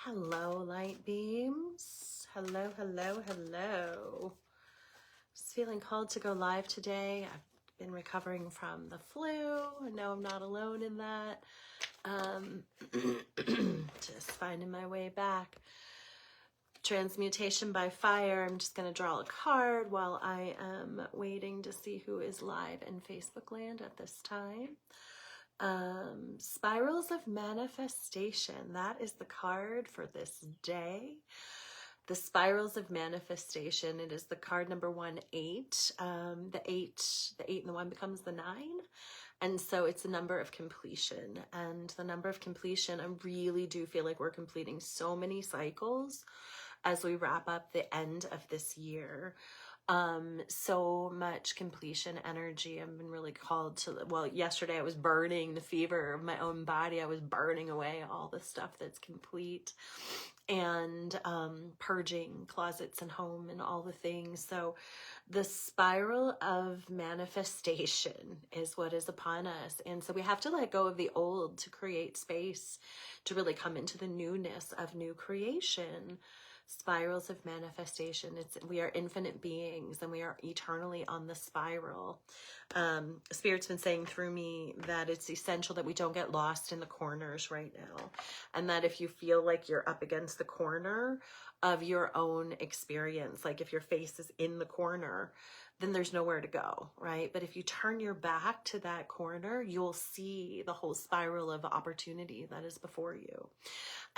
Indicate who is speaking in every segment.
Speaker 1: Hello, light beams. Hello, hello, hello. Just feeling called to go live today. I've been recovering from the flu. I know I'm not alone in that. Just finding my way back. Transmutation by fire. I'm just going to draw a card while I am waiting to see who is live in Facebook land at this time. Spirals of manifestation. That is the card for this day. The spirals of manifestation. It is the card number 1-8. The eight and the 1 becomes the 9. And so it's a number of completion. And the number of completion, I really do feel like we're completing so many cycles as we wrap up the end of this year. So much completion energy. I've been really called to, well, yesterday I was burning the fever of my own body. I was burning away all the stuff that's complete and purging closets and home and all the things. So the spiral of manifestation is what is upon us. And so we have to let go of the old to create space to really come into the newness of new creation. Spirals of manifestation. We are infinite beings and we are eternally on the spiral. Spirit's been saying through me that it's essential that we don't get lost in the corners right now. And that if you feel like you're up against the corner of your own experience, like if your face is in the corner, then there's nowhere to go, right? But if you turn your back to that corner, you'll see the whole spiral of opportunity that is before you.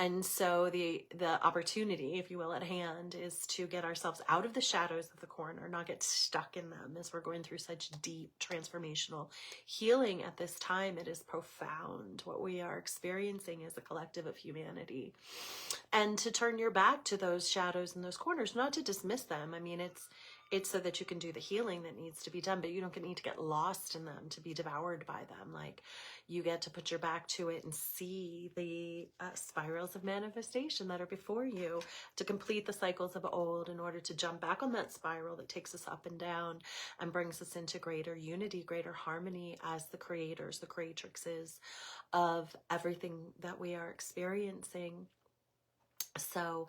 Speaker 1: And so the opportunity, if you will, at hand is to get ourselves out of the shadows of the corner, not get stuck in them as we're going through such deep transformational healing at this time. It is profound what we are experiencing as a collective of humanity. And to turn your back to those shadows and those corners, not to dismiss them. I mean, it's so that you can do the healing that needs to be done, but you don't need to get lost in them, to be devoured by them. Like, you get to put your back to it and see the spirals of manifestation that are before you, to complete the cycles of old in order to jump back on that spiral that takes us up and down and brings us into greater unity, greater harmony as the creators, the creatrixes of everything that we are experiencing. So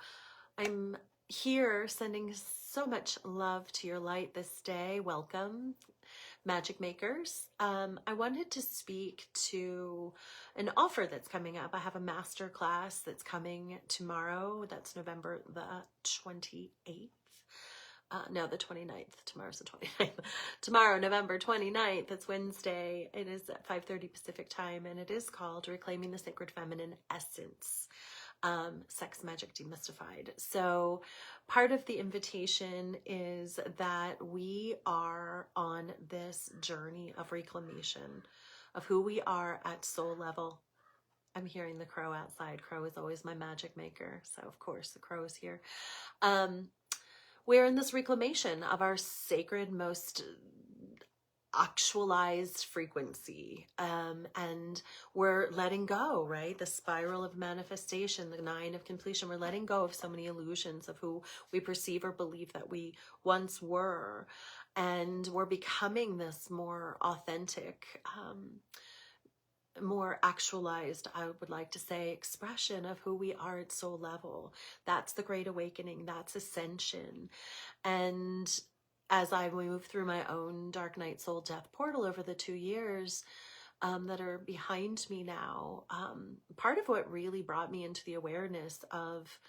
Speaker 1: I'm here sending so much love to your light this day. Welcome, magic makers. I wanted to speak to an offer that's coming up. I have a masterclass that's coming tomorrow. That's November the 28th. No, the 29th. Tomorrow's the 29th. Tomorrow, November 29th, it's Wednesday. It is at 5:30 Pacific time, and it is called Reclaiming the Sacred Feminine Essence. Sex Magic Demystified. So part of the invitation is that we are on this journey of reclamation of who we are at soul level. I'm hearing the crow outside. Crow is always my magic maker. So of course the crow is here. We're in this reclamation of our sacred, most actualized frequency, and we're letting go, right? The spiral of manifestation, the 9 of completion. We're letting go of so many illusions of who we perceive or believe that we once were, and we're becoming this more authentic, more actualized, I would like to say, expression of who we are at soul level. That's the Great Awakening. That's ascension. And as I move through my own dark night soul death portal over the 2 years that are behind me now, part of what really brought me into the awareness of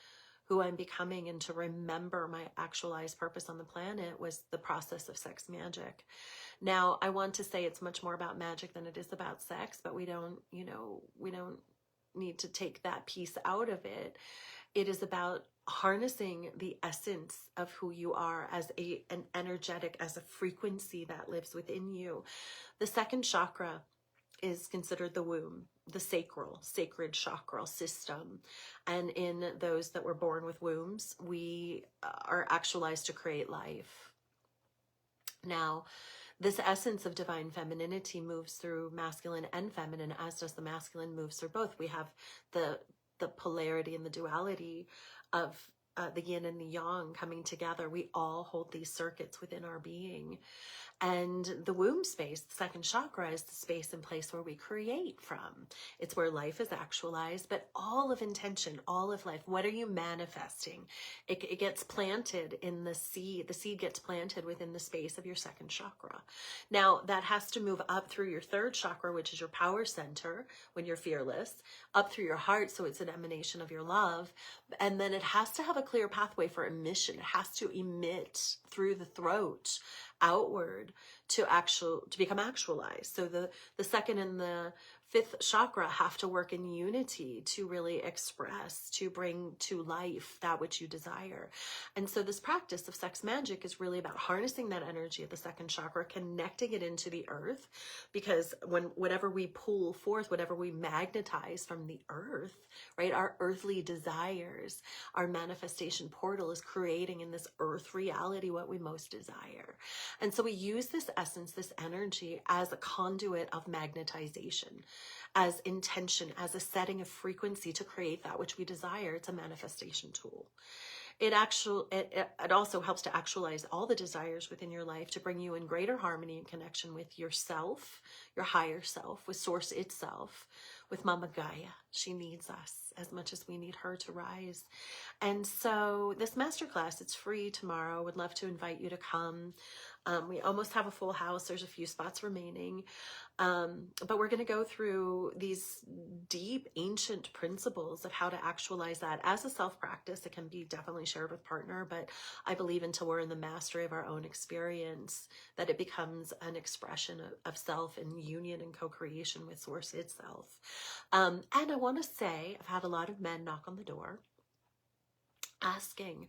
Speaker 1: who I'm becoming and to remember my actualized purpose on the planet was the process of sex magic. Now, I want to say it's much more about magic than it is about sex, but we don't need to take that piece out of it. It is about harnessing the essence of who you are as an energetic, as a frequency that lives within you. The second chakra is considered the womb, the sacred chakral system. And in those that were born with wombs, we are actualized to create life. Now, this essence of divine femininity moves through masculine and feminine, as does the masculine moves through both. We have the polarity and the duality of the yin and the yang coming together. We all hold these circuits within our being. And the womb space, the second chakra, is the space and place where we create from. It's where life is actualized, but all of intention, all of life, what are you manifesting? It gets planted in the seed. The seed gets planted within the space of your second chakra. Now, that has to move up through your third chakra, which is your power center when you're fearless, up through your heart, so it's an emanation of your love. And then it has to have a clear pathway for emission. It has to emit through the throat outward to become actualized. So the second and the fifth chakra have to work in unity to really express, to bring to life that which you desire. And so this practice of sex magic is really about harnessing that energy of the second chakra, connecting it into the earth, because whatever we pull forth, whatever we magnetize from the earth, right, our earthly desires, our manifestation portal is creating in this earth reality what we most desire. And so we use this essence, this energy, as a conduit of magnetization, as intention, as a setting of frequency to create that which we desire. It's a manifestation tool. It also helps to actualize all the desires within your life, to bring you in greater harmony and connection with yourself, your higher self, with Source itself, with Mama Gaia. She needs us as much as we need her to rise. And so this masterclass, it's free tomorrow. Would love to invite you to come. We almost have a full house. There's a few spots remaining. But we're going to go through these deep, ancient principles of how to actualize that as a self-practice. It can be definitely shared with partner, but I believe until we're in the mastery of our own experience, that it becomes an expression of self in union and co-creation with Source itself. And I want to say, I've had a lot of men knock on the door asking,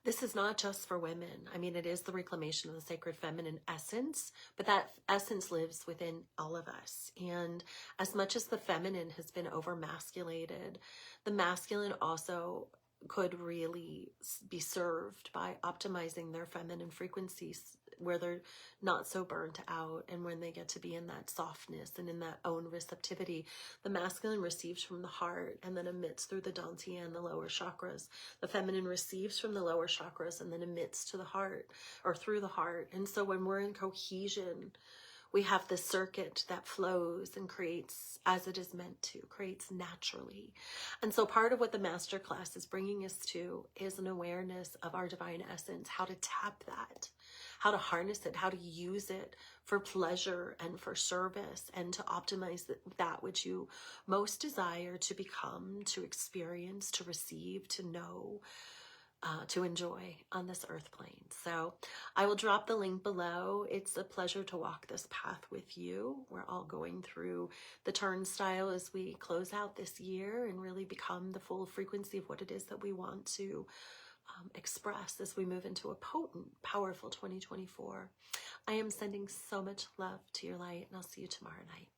Speaker 1: this is not just for women. I mean, it is the reclamation of the sacred feminine essence, but that essence lives within all of us. And as much as the feminine has been over-masculated, the masculine also could really be served by optimizing their feminine frequencies, where they're not so burnt out, and when they get to be in that softness and in that own receptivity. The masculine receives from the heart and then emits through the dantian, the lower chakras. The feminine receives from the lower chakras and then emits to the heart, or through the heart. And so when we're in cohesion, we have this circuit that flows and creates as it is meant to, creates naturally. And so part of what the masterclass is bringing us to is an awareness of our divine essence, how to tap that, how to harness it, how to use it for pleasure and for service, and to optimize that which you most desire to become, to experience, to receive, to know, to enjoy on this earth plane. So I will drop the link below. It's a pleasure to walk this path with you. We're all going through the turnstile as we close out this year and really become the full frequency of what it is that we want to express as we move into a potent, powerful 2024. I am sending so much love to your light, and I'll see you tomorrow night.